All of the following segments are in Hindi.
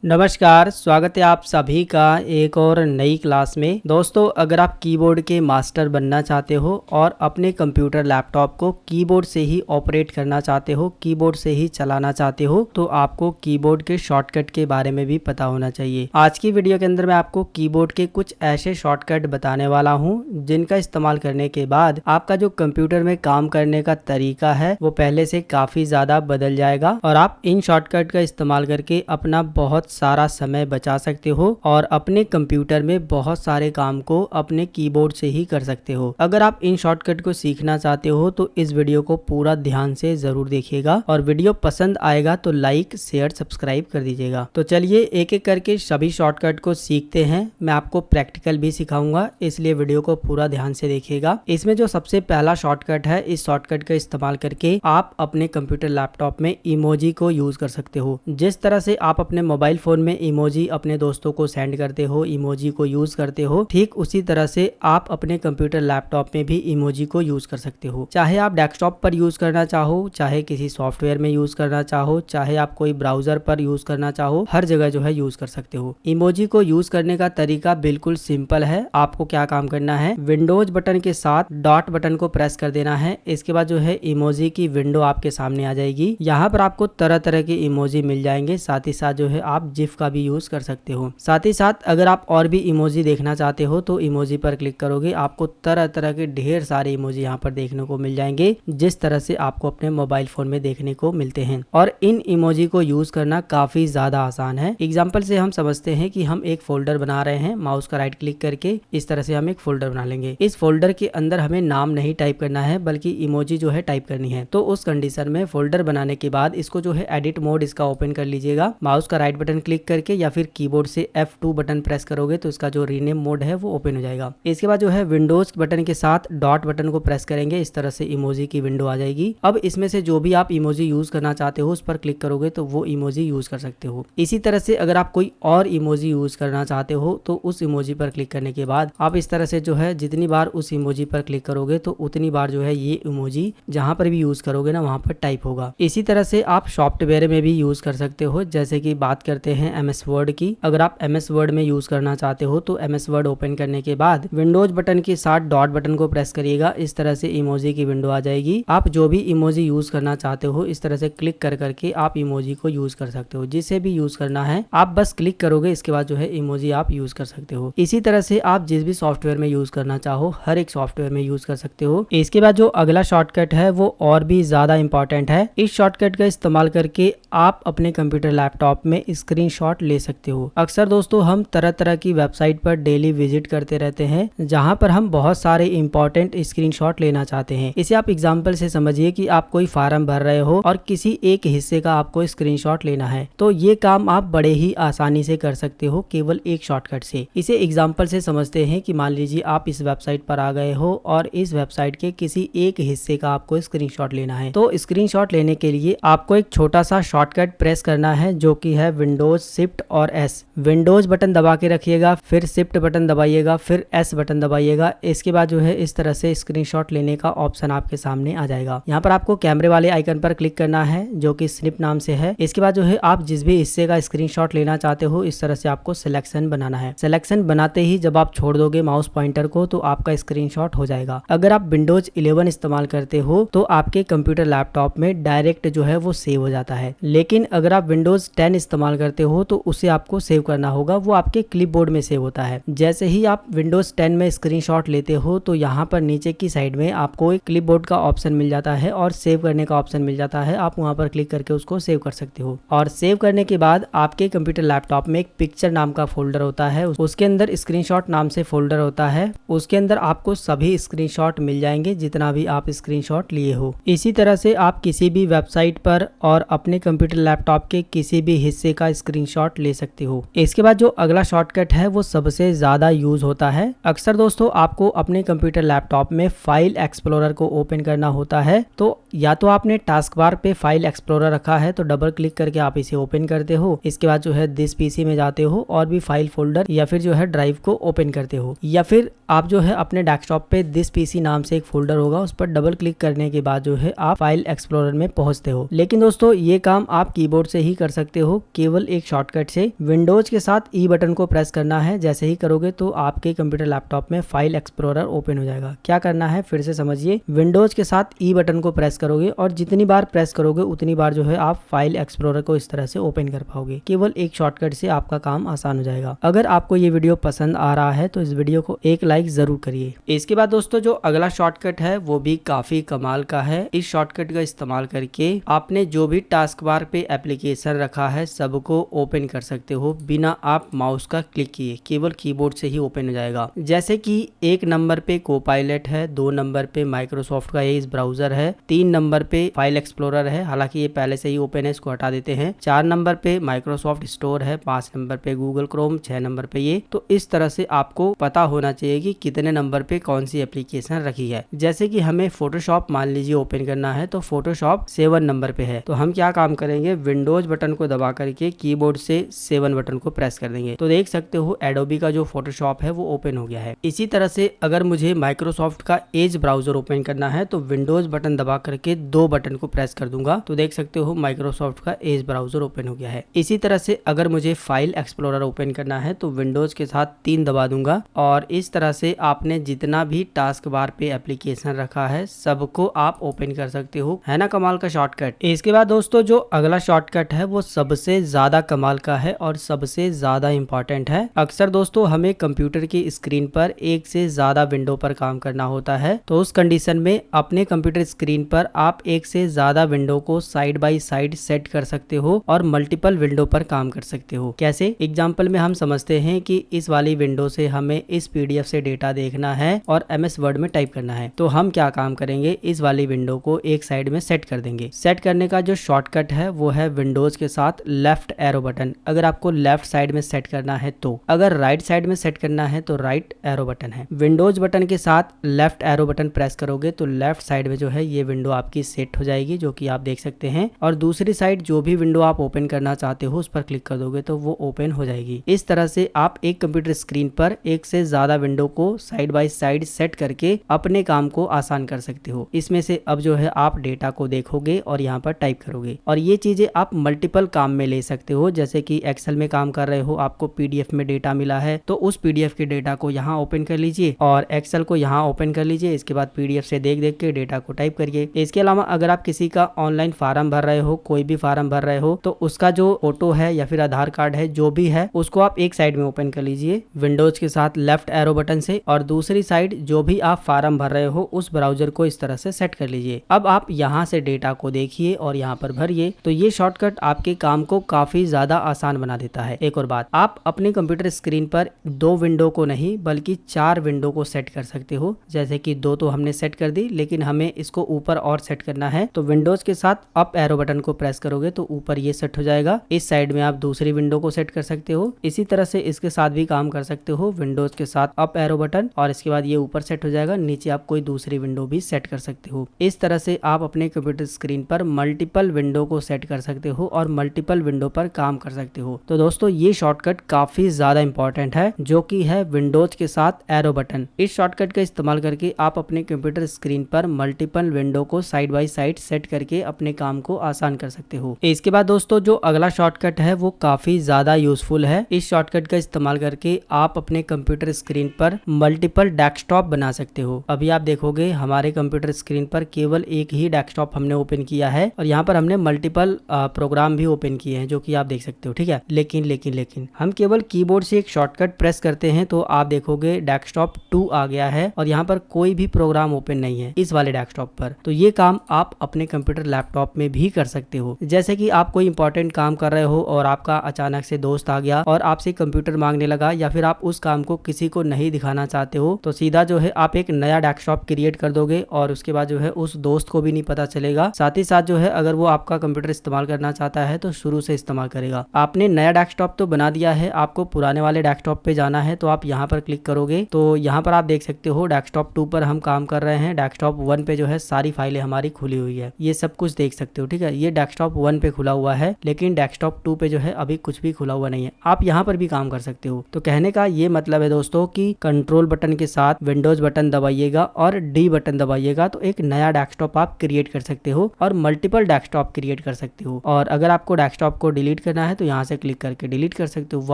नमस्कार, स्वागत है आप सभी का एक और नई क्लास में। दोस्तों, अगर आप कीबोर्ड के मास्टर बनना चाहते हो और अपने कंप्यूटर लैपटॉप को कीबोर्ड से ही ऑपरेट करना चाहते हो, कीबोर्ड से ही चलाना चाहते हो, तो आपको कीबोर्ड के शॉर्टकट के बारे में भी पता होना चाहिए। आज की वीडियो के अंदर मैं आपको कीबोर्ड के कुछ ऐसे शॉर्टकट बताने वाला हूँ जिनका इस्तेमाल करने के बाद आपका जो कंप्यूटर में काम करने का तरीका है वो पहले से काफी ज्यादा बदल जाएगा और आप इन शॉर्टकट का इस्तेमाल करके अपना बहुत सारा समय बचा सकते हो और अपने कंप्यूटर में बहुत सारे काम को अपने कीबोर्ड से ही कर सकते हो। अगर आप इन शॉर्टकट को सीखना चाहते हो तो इस वीडियो को पूरा ध्यान से जरूर देखिएगा और वीडियो पसंद आएगा तो लाइक शेयर सब्सक्राइब कर दीजिएगा। तो चलिए एक एक करके सभी शॉर्टकट को सीखते हैं। मैं आपको प्रैक्टिकल भी सिखाऊंगा, इसलिए वीडियो को पूरा ध्यान से देखिएगा। इसमें जो सबसे पहला शॉर्टकट है, इस शॉर्टकट का इस्तेमाल करके आप अपने कंप्यूटर लैपटॉप में इमोजी को यूज कर सकते हो। जिस तरह से आप अपने मोबाइल फोन में इमोजी अपने दोस्तों को सेंड करते हो, इमोजी को यूज करते हो, ठीक उसी तरह से आप अपने कंप्यूटर लैपटॉप में भी इमोजी को यूज कर सकते हो। चाहे आप डेस्कटॉप पर यूज करना चाहो, चाहे किसी सॉफ्टवेयर में यूज करना चाहो, चाहे आप कोई ब्राउजर पर यूज करना चाहो, हर जगह जो है यूज कर सकते हो। इमोजी को यूज करने का तरीका बिल्कुल सिंपल है। आपको क्या काम करना है, विंडोज बटन के साथ डॉट बटन को प्रेस कर देना है। इसके बाद जो है इमोजी की विंडो आपके सामने आ जाएगी। यहाँ पर आपको तरह तरह के इमोजी मिल जाएंगे। साथ ही साथ जो है आप जिफ का भी यूज कर सकते हो। साथ ही साथ अगर आप और भी इमोजी देखना चाहते हो तो इमोजी पर क्लिक करोगे, आपको तरह तरह के ढेर सारे इमोजी यहाँ पर देखने को मिल जाएंगे, जिस तरह से आपको अपने मोबाइल फोन में देखने को मिलते हैं। और इन इमोजी को यूज करना काफी ज्यादा आसान है। एग्जाम्पल से हम समझते हैं कि हम एक फोल्डर बना रहे हैं। माउस का राइट क्लिक करके इस तरह से हम एक फोल्डर बना लेंगे। इस फोल्डर के अंदर हमें नाम नहीं टाइप करना है, बल्कि इमोजी जो है टाइप करनी है। तो उस कंडीशन में फोल्डर बनाने के बाद इसको जो है एडिट मोड इसका ओपन कर लीजिएगा। माउस का राइट बटन क्लिक करके या फिर कीबोर्ड से F2 बटन प्रेस करोगे तो इसका जो रीनेम मोड है वो ओपन हो जाएगा। इसके बाद जो है विंडोज बटन के साथ डॉट बटन को प्रेस करेंगे, इस तरह से इमोजी की विंडो आ जाएगी। अब इसमें से जो भी आप इमोजी यूज करना चाहते हो उस पर क्लिक करोगे तो वो इमोजी यूज कर सकते हो। इसी तरह से अगर आप कोई और इमोजी यूज करना चाहते हो तो उस इमोजी पर क्लिक करने के बाद आप इस तरह से जो है जितनी बार उस इमोजी पर क्लिक करोगे तो उतनी बार जो है ये इमोजी जहां पर भी यूज करोगे ना वहां पर टाइप होगा। इसी तरह से आप सॉफ्टवेयर में भी यूज कर सकते हो। जैसे कि बात करते हैं MS वर्ड की। अगर आप MS वर्ड में यूज करना चाहते हो तो MS वर्ड ओपन करने के बाद विंडोज बटन के साथ डॉट बटन को प्रेस करिएगा, इस तरह से इमोजी की विंडो आ जाएगी। आप जो भी इमोजी यूज करना चाहते हो इस तरह से क्लिक कर करके आप इमोजी को यूज कर सकते हो। जिसे भी यूज करना है आप बस क्लिक करोगे, इसके बाद जो है इमोजी आप यूज कर सकते हो। इसी तरह से आप जिस भी सॉफ्टवेयर में यूज करना चाहो हर एक सॉफ्टवेयर में यूज कर सकते हो। इसके बाद जो अगला शॉर्टकट है वो और भी ज्यादा इंपॉर्टेंट है। इस शॉर्टकट का इस्तेमाल करके आप अपने कंप्यूटर लैपटॉप में स्क्रीनशॉट ले सकते हो। अक्सर दोस्तों हम तरह तरह की वेबसाइट पर डेली विजिट करते रहते हैं जहां पर हम बहुत सारे इंपॉर्टेंट स्क्रीनशॉट लेना चाहते हैं। इसे आप एग्जांपल से समझिए कि आप कोई फार्म भर रहे हो और किसी एक हिस्से का आपको स्क्रीनशॉट लेना है, तो ये काम आप बड़े ही आसानी से कर सकते हो केवल एक शॉर्टकट से। इसे एग्जांपल से समझते हैं कि मान लीजिए आप इस वेबसाइट पर आ गए हो और इस वेबसाइट के किसी एक हिस्से का आपको स्क्रीनशॉट लेना है। तो स्क्रीनशॉट लेने के लिए आपको एक छोटा सा शॉर्टकट प्रेस करना है जो कि है विंडोज शिफ्ट और S। विंडोज बटन दबा के रखिएगा, फिर शिफ्ट बटन दबाइएगा, फिर S बटन दबाइएगा। इसके बाद जो है इस तरह से स्क्रीनशॉट लेने का ऑप्शन आपके सामने आ जाएगा। यहाँ पर आपको कैमरे वाले आइकन पर क्लिक करना है जो कि स्निप नाम से है। इसके बाद जो है आप जिस भी हिस्से का स्क्रीनशॉट लेना चाहते हो इस तरह से आपको सिलेक्शन बनाना है। सिलेक्शन बनाते ही जब आप छोड़ दोगे माउस पॉइंटर को तो आपका स्क्रीनशॉट हो जाएगा। अगर आप विंडोज 11 इस्तेमाल करते हो तो आपके कंप्यूटर लैपटॉप में डायरेक्ट जो है वो सेव हो जाता है, लेकिन अगर आप विंडोज 10 इस्तेमाल करते हो तो उसे आपको सेव करना होगा, वो आपके क्लिपबोर्ड में सेव होता है। जैसे ही आप विंडोज 10 में स्क्रीनशॉट लेते हो तो यहाँ पर नीचे की साइड में आपको एक क्लिपबोर्ड का ऑप्शन मिल जाता है और सेव करने का ऑप्शन मिल जाता है। आप वहां पर क्लिक करके उसको सेव कर सकते हो। और सेव करने के बाद आपके कंप्यूटर लैपटॉप में एक पिक्चर नाम का फोल्डर होता है, उसके अंदर स्क्रीनशॉट नाम से फोल्डर होता है। उसके अंदर आपको सभी स्क्रीनशॉट मिल जाएंगे जितना भी आप स्क्रीनशॉट लिए हो। इसी तरह से आप किसी भी वेबसाइट पर और अपने कंप्यूटर लैपटॉप के किसी भी हिस्से का स्क्रीनशॉट ले सकते हो। इसके बाद जो अगला शॉर्टकट है वो सबसे ज्यादा यूज होता है। अक्सर दोस्तों आपको अपने कंप्यूटर लैपटॉप में फाइल एक्सप्लोरर को ओपन करना होता है, तो या तो आपने टास्क बार पे फाइल एक्सप्लोरर रखा है तो डबल क्लिक करके आप इसे ओपन करते हो। इसके बाद जो है दिस पीसी में जाते हो और भी फाइल फोल्डर या फिर जो है ड्राइव को ओपन करते हो, या फिर आप जो है अपने डेस्कटॉप पे दिस पीसी नाम से एक फोल्डर होगा, उस पर डबल क्लिक करने के बाद जो है आप फाइल एक्सप्लोरर में पहुंचते हो। लेकिन दोस्तों ये काम आप कीबोर्ड से ही कर सकते हो केवल एक शॉर्टकट से विंडोज के साथ ई बटन को प्रेस करना है। जैसे ही करोगे तो आपके कंप्यूटर लैपटॉप में फाइल एक्सप्लोरर ओपन हो जाएगा। क्या करना है फिर से समझिए, विंडोज के साथ ई बटन को प्रेस करोगे और जितनी बार प्रेस करोगे उतनी बार जो है आप फाइल एक्सप्लोरर को इस तरह से ओपन कर पाओगे। केवल एक शॉर्टकट से आपका काम आसान हो जाएगा। अगर आपको ये वीडियो पसंद आ रहा है तो इस वीडियो को एक लाइक जरूर करिए। इसके बाद दोस्तों जो अगला शॉर्टकट है वो भी काफी कमाल का है। इस शॉर्टकट का इस्तेमाल करके आपने जो भी टास्क बार पे एप्लीकेशन रखा है सबको ओपन कर सकते हो बिना आप माउस का क्लिक किए, केवल कीबोर्ड से ही ओपन हो जाएगा। जैसे कि 1 नंबर पे कोपायलट है, 2 नंबर पे माइक्रोसॉफ्ट का एज ब्राउजर है, 3 नंबर पे फाइल एक्सप्लोरर है, हालांकि ये पहले से ही ओपन है, इसको हटा देते हैं। 4 नंबर पे माइक्रोसॉफ्ट स्टोर है, 5 नंबर पे गूगल क्रोम, 6 नंबर पे ये। तो इस तरह से आपको पता होना चाहिए कि कितने नंबर पे कौन सी एप्लीकेशन रखी है। जैसे कि हमें फोटोशॉप मान लीजिए ओपन करना है तो फोटोशॉप 7 नंबर पे है, तो हम क्या काम करेंगे, विंडोज बटन को दबा करके कीबोर्ड से 7 बटन को प्रेस कर देंगे। तो देख सकते हो एडोबी का जो फोटोशॉप है वो ओपन हो गया है। इसी तरह से अगर मुझे माइक्रोसॉफ्ट का एज ब्राउजर ओपन करना है तो विंडोज बटन दबा करके 2 बटन को प्रेस कर दूंगा, तो देख सकते हो माइक्रोसॉफ्ट का एज ब्राउजर ओपन हो गया है। इसी तरह से अगर मुझे फाइल एक्सप्लोरर ओपन करना है तो विंडोज के साथ 3 दबा दूंगा और इस तरह से आपने जितना भी टास्क बार पे एप्लीकेशन रखा है सबको आप ओपन कर सकते हो। है ना कमाल का शॉर्टकट। इसके बाद दोस्तों जो अगला शॉर्टकट है वो सबसे ज्यादा कमाल का है और सबसे ज्यादा इंपॉर्टेंट है। अक्सर दोस्तों हमें कंप्यूटर की स्क्रीन पर एक से ज्यादा विंडो पर काम करना होता है, तो उस कंडीशन में अपने कंप्यूटर स्क्रीन पर आप एक से ज्यादा विंडो को साइड बाय साइड सेट कर सकते हो और मल्टीपल विंडो पर काम कर सकते हो। कैसे? एग्जाम्पल में हम समझते हैं कि इस वाली विंडो से हमें इस पीडीएफ से डेटा देखना है और एमएस वर्ड में टाइप करना है, तो हम क्या काम करेंगे, इस वाली विंडो को एक साइड में सेट कर देंगे। सेट करने का जो शॉर्टकट है वो है विंडोज के साथ लेफ्ट एरो बटन। अगर आपको लेफ्ट साइड में सेट करना है तो, अगर राइट साइड में सेट करना है तो राइट एरो बटन है। विंडोज बटन के साथ लेफ्ट एरो बटन प्रेस करोगे तो लेफ्ट साइड में जो है ये विंडो आपकी सेट हो जाएगी, जो कि आप देख सकते हैं। और दूसरी साइड जो भी विंडो आप ओपन करना चाहते हो उस पर क्लिक कर दोगे तो वो ओपन हो जाएगी। इस तरह से आप एक कंप्यूटर स्क्रीन पर एक से ज्यादा विंडो को साइड बाय साइड सेट करके अपने काम को आसान कर सकते हो। इसमें से अब जो है आप डेटा को देखोगे और यहाँ पर टाइप करोगे, और ये चीजें आप मल्टीपल काम में ले सकते हो। जैसे कि एक्सेल में काम कर रहे हो, आपको पीडीएफ में डेटा मिला है तो उस पीडीएफ के डेटा को यहाँ ओपन कर लीजिए और एक्सेल को यहाँ ओपन कर लीजिए। इसके बाद पीडीएफ से देख देख के डेटा को टाइप करिए। इसके अलावा अगर आप किसी का ऑनलाइन फॉर्म भर रहे हो, कोई भी फॉर्म भर रहे हो, तो उसका जो फोटो है या फिर आधार कार्ड है जो भी है उसको आप एक साइड में ओपन कर लीजिए विंडोज के साथ लेफ्ट एरो बटन से, और दूसरी साइड जो भी आप फॉर्म भर रहे हो उस ब्राउजर को इस तरह से सेट कर लीजिए। अब आप यहाँ से डेटा को देखिए और यहाँ पर भरिए। तो ये शॉर्टकट आपके काम को काफी ज्यादा आसान बना देता है। एक और बात, आप अपने कंप्यूटर स्क्रीन पर 2 विंडो को नहीं बल्कि 4 विंडो को सेट कर सकते हो। जैसे कि 2 तो हमने सेट कर दी, लेकिन हमें इसको ऊपर और सेट करना है, तो विंडोज के साथ अप एरो बटन को प्रेस करोगे तो ऊपर ये सेट हो जाएगा। इस साइड में आप दूसरी विंडो को सेट कर सकते हो। इसी तरह से इसके साथ भी काम कर सकते हो, विंडोज के साथ अप एरो बटन और इसके बाद ये ऊपर सेट हो जाएगा, नीचे आप कोई दूसरी विंडो भी सेट कर सकते हो। इस तरह से आप अपने कंप्यूटर स्क्रीन पर मल्टीपल विंडो को सेट कर सकते हो और मल्टीपल विंडो पर काम कर सकते हो। तो दोस्तों ये शॉर्टकट काफी ज्यादा इंपॉर्टेंट है, जो कि है विंडोज के साथ एरो बटन। इस शॉर्टकट का इस्तेमाल करके आप अपने कंप्यूटर स्क्रीन पर मल्टीपल विंडो को साइड बाय साइड सेट करके अपने काम को आसान कर सकते हो। इसके बाद दोस्तों जो अगला शॉर्टकट है वो काफी ज्यादा यूजफुल है। इस शॉर्टकट का इस्तेमाल करके आप अपने कंप्यूटर स्क्रीन पर मल्टीपल डेस्कटॉप बना सकते हो। अभी आप देखोगे हमारे कंप्यूटर स्क्रीन पर केवल एक ही डेस्कटॉप हमने ओपन किया है और यहाँ पर हमने मल्टीपल प्रोग्राम भी ओपन किए हैं, जो कि आप देख सकते हो। ठीक है, लेकिन हम केवल कीबोर्ड से एक शॉर्टकट प्रेस करते हैं तो आप देखोगे डेस्कटॉप 2 आ गया है और यहाँ पर कोई भी प्रोग्राम ओपन नहीं है इस वाले डेस्कटॉप पर। तो ये काम आप अपने कंप्यूटर लैपटॉप में भी कर सकते हो। जैसे कि आप कोई इंपॉर्टेंट काम कर रहे हो और आपका अचानक से दोस्त आ गया और आपसे कंप्यूटर मांगने लगा, या फिर आप उस काम को किसी को नहीं दिखाना चाहते हो, तो सीधा जो है आप एक नया डेस्कटॉप क्रिएट कर दोगे और उसके बाद जो है उस दोस्त को भी नहीं पता चलेगा। साथ ही साथ जो है अगर वो आपका कंप्यूटर इस्तेमाल करना चाहता है तो शुरू से इस्तेमाल करेगा। आपने नया डेस्कटॉप तो बना दिया है, आपको पुराने वाले डेस्कटॉप पे जाना है, तो आप यहाँ पर क्लिक करोगे तो यहाँ पर आप देख सकते हो डेस्कटॉप 2 पर हम काम कर रहे हैं। डेस्कटॉप 1 पे जो है सारी फाइलें हमारी खुली हुई है, ये सब कुछ देख सकते हो। ठीक है, ये डेस्कटॉप 1 पे खुला हुआ है, लेकिन डेस्कटॉप 2 पे जो है अभी कुछ भी खुला हुआ नहीं है। आप यहाँ पर भी काम कर सकते हो। तो कहने का ये मतलब है दोस्तों कि कंट्रोल बटन के साथ विंडोज बटन दबाइएगा और डी बटन दबाइएगा तो एक नया डेस्कटॉप आप क्रिएट कर सकते हो और मल्टीपल डेस्कटॉप क्रिएट कर सकते हो। और अगर आपको डेस्कटॉप को डिलीट डिलीट करना है तो यहाँ से क्लिक करके डिलीट कर सकते हो, वो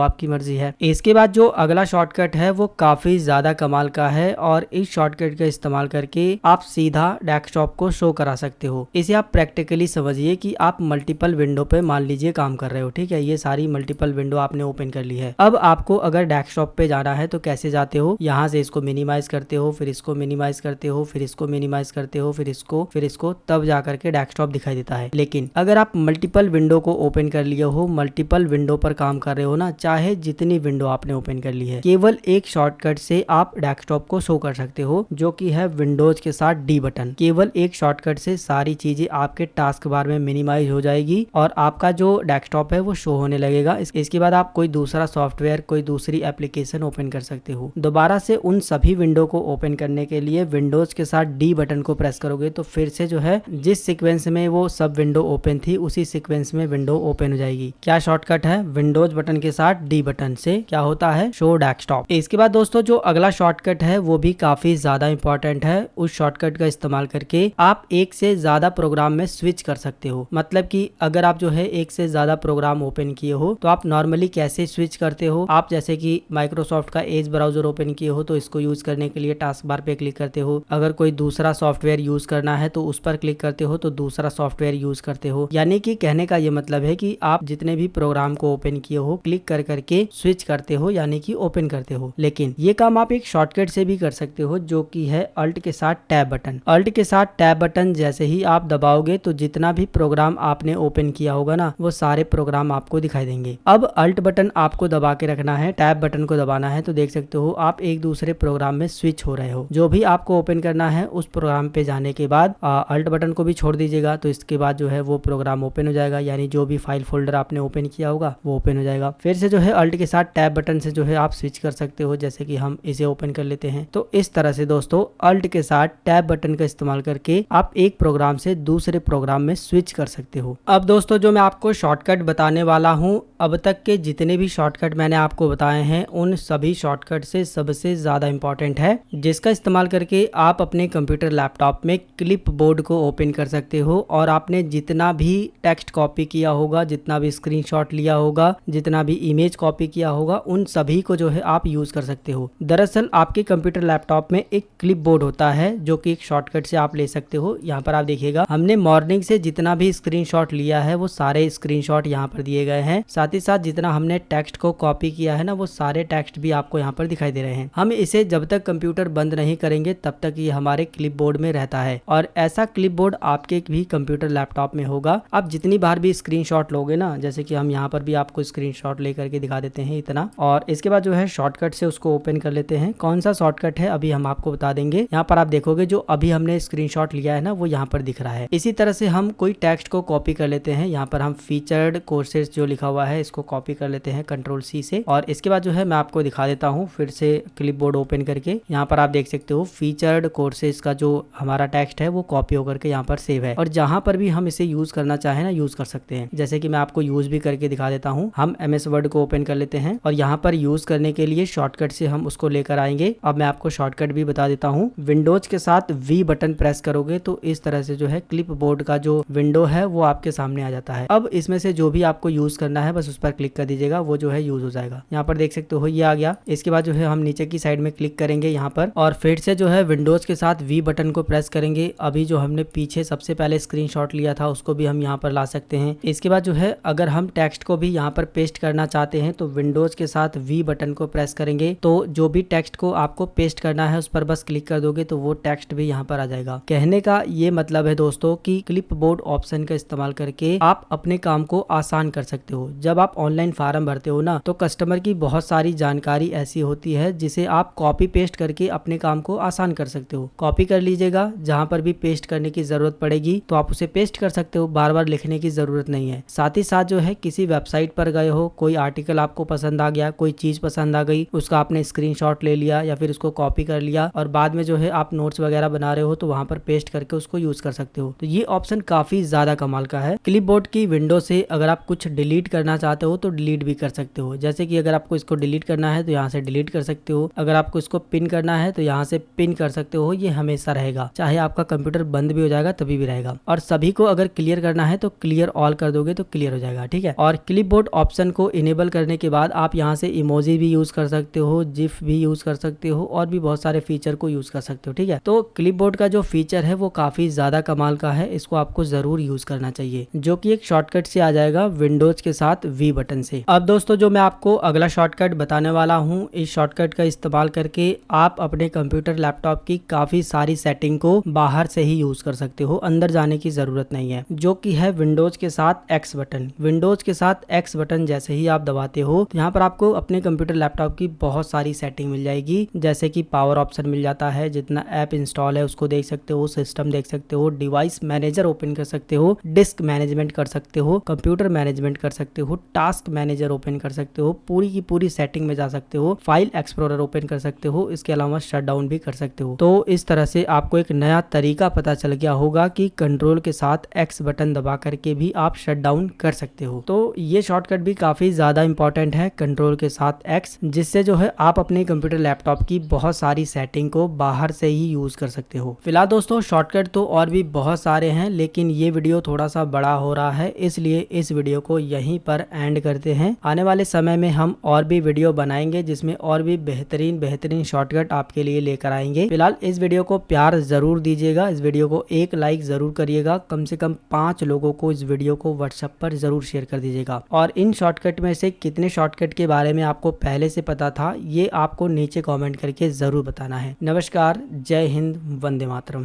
आपकी मर्जी है। इसके बाद जो अगला शॉर्टकट है वो काफी ज्यादा कमाल का है और इस शॉर्टकट का इस्तेमाल करके आप सीधा डेस्कटॉप को शो करा सकते हो। इसे आप प्रैक्टिकली समझिए कि आप मल्टीपल विंडो पे मान लीजिए काम कर रहे हो, ठीक है। ये सारी मल्टीपल विंडो आपने ओपन कर ली है। अब आपको अगर डेस्कटॉप पे जाना है तो कैसे जाते हो, यहाँ से इसको मिनिमाइज करते हो, फिर इसको मिनिमाइज करते हो, फिर इसको मिनिमाइज करते हो, फिर इसको, तब जाकर के डेस्कटॉप दिखाई देता है। लेकिन अगर आप मल्टीपल विंडो को ओपन कर लिए हो, मल्टीपल विंडो पर काम कर रहे हो ना, चाहे जितनी विंडो आपने ओपन कर ली है, केवल एक शॉर्टकट से आप डेस्कटॉप को शो कर सकते हो, जो कि है विंडोज के साथ डी बटन। केवल एक शॉर्टकट से सारी चीजें आपके टास्क बार में मिनिमाइज हो जाएगी और आपका जो डेस्कटॉप है वो शो होने लगेगा। इसके बाद आप कोई दूसरा सॉफ्टवेयर, कोई दूसरी एप्लीकेशन ओपन कर सकते हो। दोबारा से उन सभी विंडो को ओपन करने के लिए विंडोज के साथ डी बटन को प्रेस करोगे तो फिर से जो है जिस सीक्वेंस में वो सब विंडो ओपन थी उसी सीक्वेंस में विंडो ओपन हो जाएगी। क्या शॉर्टकट है, विंडोज बटन के साथ डी बटन से क्या होता है, शो डेस्कटॉप। इसके बाद दोस्तों जो अगला शॉर्टकट है वो भी काफी ज्यादा इंपॉर्टेंट है। उस शॉर्टकट का इस्तेमाल करके आप एक से ज्यादा प्रोग्राम में स्विच कर सकते हो। मतलब कि अगर आप जो है एक से ज्यादा प्रोग्राम ओपन किए हो तो आप नॉर्मली कैसे स्विच करते हो, आप जैसे कि माइक्रोसॉफ्ट का एज ब्राउजर ओपन किए हो तो इसको यूज करने के लिए टास्क बार पे क्लिक करते हो। अगर कोई दूसरा सॉफ्टवेयर यूज करना है तो उस पर क्लिक करते हो तो दूसरा सॉफ्टवेयर यूज करते हो। यानी कि कहने का ये मतलब है कि आप जितने भी प्रोग्राम को ओपन किए हो क्लिक कर करके स्विच करते हो, यानी कि ओपन करते हो। लेकिन ये काम आप एक शॉर्टकट से भी कर सकते हो, जो कि है अल्ट के साथ टैब बटन। अल्ट के साथ टैब बटन जैसे ही आप दबाओगे तो जितना भी प्रोग्राम आपने ओपन किया होगा ना, वो सारे प्रोग्राम आपको दिखाई देंगे। अब अल्ट बटन आपको दबा के रखना है, टैब बटन को दबाना है, तो देख सकते हो आप एक दूसरे प्रोग्राम में स्विच हो रहे हो। जो भी आपको ओपन करना है उस प्रोग्राम पे जाने के बाद अल्ट बटन को भी छोड़ दीजिएगा, तो इसके बाद जो है वो प्रोग्राम ओपन हो जाएगा, यानी जो भी फाइल फोल्डर आपने ओपन किया होगा वो ओपन हो जाएगा। फिर से जो है अल्ट के साथ टैब बटन से जो है आप स्विच कर सकते हो, जैसे कि हम इसे ओपन कर लेते हैं। तो इस तरह से दोस्तों अल्ट के साथ टैब बटन का इस्तेमाल करके आप एक प्रोग्राम से दूसरे प्रोग्राम में स्विच कर सकते हो। अब दोस्तों जो मैं आपको शॉर्टकट बताने वाला हूँ, अब तक के जितने भी शॉर्टकट मैंने आपको बताए हैं उन सभी शॉर्टकट से सबसे ज्यादा इंपॉर्टेंट है, जिसका इस्तेमाल करके आप अपने कंप्यूटर लैपटॉप में क्लिप बोर्ड को ओपन कर सकते हो और आपने जितना भी टेक्स्ट कॉपी किया होगा, जितना भी स्क्रीनशॉट लिया होगा, जितना भी इमेज कॉपी किया होगा, उन सभी को जो है आप यूज कर सकते हो। दरअसल आपके कंप्यूटर लैपटॉप में एक क्लिप बोर्ड होता है जो कि एक शॉर्टकट से आप ले सकते हो। यहाँ पर आप देखिएगा हमने मॉर्निंग से जितना भी स्क्रीनशॉट लिया है वो सारे स्क्रीनशॉट यहाँ पर दिए गए हैं। साथ ही साथ जितना हमने टेक्स्ट को कॉपी किया है ना, वो सारे टेक्स्ट भी आपको यहाँ पर दिखाई दे रहे हैं। हम इसे जब तक कंप्यूटर बंद नहीं करेंगे तब तक ये हमारे क्लिपबोर्ड में रहता है और ऐसा क्लिपबोर्ड आपके भी कंप्यूटर लैपटॉप में होगा। आप जितनी बार भी स्क्रीनशॉट लोगे ना, जैसे कि हम यहाँ पर भी आपको स्क्रीनशॉट लेकर के दिखा देते हैं इतना, और इसके बाद जो है शॉर्टकट से उसको ओपन कर लेते हैं। कौन सा शॉर्टकट है अभी हम आपको बता देंगे। यहाँ पर आप देखोगे जो अभी हमने स्क्रीनशॉट लिया है ना, वो यहाँ पर दिख रहा है। इसी तरह से हम कोई टेक्स्ट को कॉपी कर लेते हैं। यहाँ पर हम फीचर्ड कोर्सेज जो लिखा हुआ है इसको कॉपी कर लेते हैं कंट्रोल सी से, और इसके बाद जो है मैं आपको दिखा देता हूँ फिर से क्लिपबोर्ड ओपन करके। यहाँ पर आप देख सकते हो फीचर्ड कोर्सेज का जो हमारा टेक्स्ट है वो कॉपी होकर के यहाँ पर सेव है, और जहां पर भी हम इसे यूज करना चाहे ना यूज कर सकते हैं। जैसे कि मैं आपको यूज भी करके दिखा देता हूँ। हम MS वर्ड को ओपन कर लेते हैं और यहाँ पर यूज करने के लिए शॉर्टकट से हम उसको लेकर आएंगे। अब मैं आपको शॉर्टकट भी बता देता हूँ। विंडोज के साथ V बटन प्रेस करोगे तो इस तरह से जो है क्लिप बोर्ड का जो विंडो है वो आपके सामने आ जाता है। अब इसमें से जो भी आपको यूज करना है बस उस पर क्लिक कर दीजिएगा, वो जो है यूज हो जाएगा। यहाँ पर देख सकते हो ये आ गया। इसके बाद जो है हम नीचे की साइड में क्लिक करेंगे यहाँ पर, और फिर से जो है विंडोज के साथ V बटन को प्रेस करेंगे। अभी जो हमने पीछे सबसे पहले स्क्रीनशॉट लिया था उसको भी हम यहाँ पर ला सकते हैं। इसके बाद जो है अगर हम टेक्स्ट को भी यहाँ पर पेस्ट करना चाहते हैं तो विंडोज के साथ V बटन को प्रेस करेंगे, तो जो भी टेक्स्ट को आपको पेस्ट करना है उस पर बस क्लिक कर दोगे तो वो टेक्स्ट भी यहाँ पर आ जाएगा। कहने का ये मतलब है दोस्तों कि क्लिपबोर्ड ऑप्शन का इस्तेमाल करके आप अपने काम को आसान कर सकते हो। जब आप ऑनलाइन फार्म भरते हो ना, तो कस्टमर की बहुत सारी जानकारी ऐसी होती है जिसे आप कॉपी पेस्ट करके अपने काम को आसान कर सकते हो। कॉपी कर लीजिएगा, जहां पर भी पेस्ट करने की जरूरत पड़ेगी तो आप उसे पेस्ट कर सकते हो, बार बार लिखने की जरूरत नहीं है। साथ ही साथ जो है किसी वेबसाइट पर गए हो, कोई आर्टिकल आपको पसंद आ गया, कोई चीज पसंद आ गई, उसका आपने स्क्रीनशॉट ले लिया या फिर उसको कॉपी कर लिया और बाद में जो है आप नोट्स वगैरह बना रहे हो तो वहां पर पेस्ट करके उसको यूज कर सकते हो। तो ये ऑप्शन काफी ज्यादा कमाल का है। क्लिपबोर्ड की विंडो से अगर आप कुछ डिलीट करना चाहते हो तो डिलीट भी कर सकते हो। जैसे कि अगर आपको इसको डिलीट करना है तो यहाँ से डिलीट कर सकते हो। अगर आपको इसको पिन करना है तो यहाँ से पिन कर सकते हो। ये हमेशा रहेगा, चाहे आपका कंप्यूटर बंद भी हो जाएगा तभी भी रहेगा। और सभी को अगर क्लियर करना है तो क्लियर ऑल कर दोगे तो क्लियर हो जाएगा। जाएगा, ठीक है। और क्लिपबोर्ड ऑप्शन को इनेबल करने के बाद आप यहाँ से इमोजी भी यूज कर सकते हो, जिफ भी यूज कर सकते हो और भी बहुत सारे फीचर को यूज कर सकते हो, ठीक है। तो क्लिपबोर्ड का जो फीचर है वो काफी ज्यादा कमाल का है, इसको आपको जरूर यूज करना चाहिए, जो कि एक शॉर्टकट से आ जाएगा विंडोज के साथ वी बटन से। अब दोस्तों जो मैं आपको अगला शॉर्टकट बताने वाला हूँ, इस शॉर्टकट का इस्तेमाल करके आप अपने कंप्यूटर लैपटॉप की काफी सारी सेटिंग को बाहर से ही यूज कर सकते हो, अंदर जाने की जरूरत नहीं है, जो कि है विंडोज के साथ एक्स बटन। विंडोज के साथ एक्स बटन जैसे ही आप दबाते हो तो यहाँ पर आपको अपने कंप्यूटर लैपटॉप की बहुत सारी सेटिंग मिल जाएगी, जैसे कि पावर ऑप्शन मिल जाता है, जितना ऐप इंस्टॉल है उसको देख सकते हो, सिस्टम देख सकते हो, डिवाइस मैनेजर ओपन कर सकते हो, डिस्क मैनेजमेंट कर सकते हो, कंप्यूटर मैनेजमेंट कर सकते हो, टास्क मैनेजर ओपन कर सकते हो, पूरी की पूरी सेटिंग में जा सकते हो, फाइल एक्सप्लोरर ओपन कर सकते हो, इसके अलावा शट डाउन भी कर सकते हो। तो इस तरह से आपको एक नया तरीका पता चल गया होगा कि कंट्रोल के साथ एक्स बटन दबा करके भी आप शट डाउन कर सकते हो। तो ये शॉर्टकट भी काफी ज्यादा इंपॉर्टेंट है, कंट्रोल के साथ एक्स, जिससे जो है आप अपने कंप्यूटर लैपटॉप की बहुत सारी सेटिंग को बाहर से ही यूज कर सकते हो। फिलहाल दोस्तों शॉर्टकट तो और भी बहुत सारे हैं, लेकिन ये वीडियो थोड़ा सा बड़ा हो रहा है, इसलिए इस वीडियो को यहीं पर एंड करते हैं। आने वाले समय में हम और भी वीडियो बनाएंगे जिसमें और भी बेहतरीन शॉर्टकट आपके लिए लेकर आएंगे। फिलहाल इस वीडियो को प्यार जरूर दीजिएगा, इस वीडियो को एक लाइक जरूर करिएगा, कम से कम 5 लोगों को इस वीडियो को व्हाट्सएप पर जरूर शेयर कर दीजिएगा। और इन शॉर्टकट में से कितने शॉर्टकट के बारे में आपको पहले से पता था, ये आपको नीचे कमेंट करके जरूर बताना है। नमस्कार, जय हिंद, वंदे मातरम।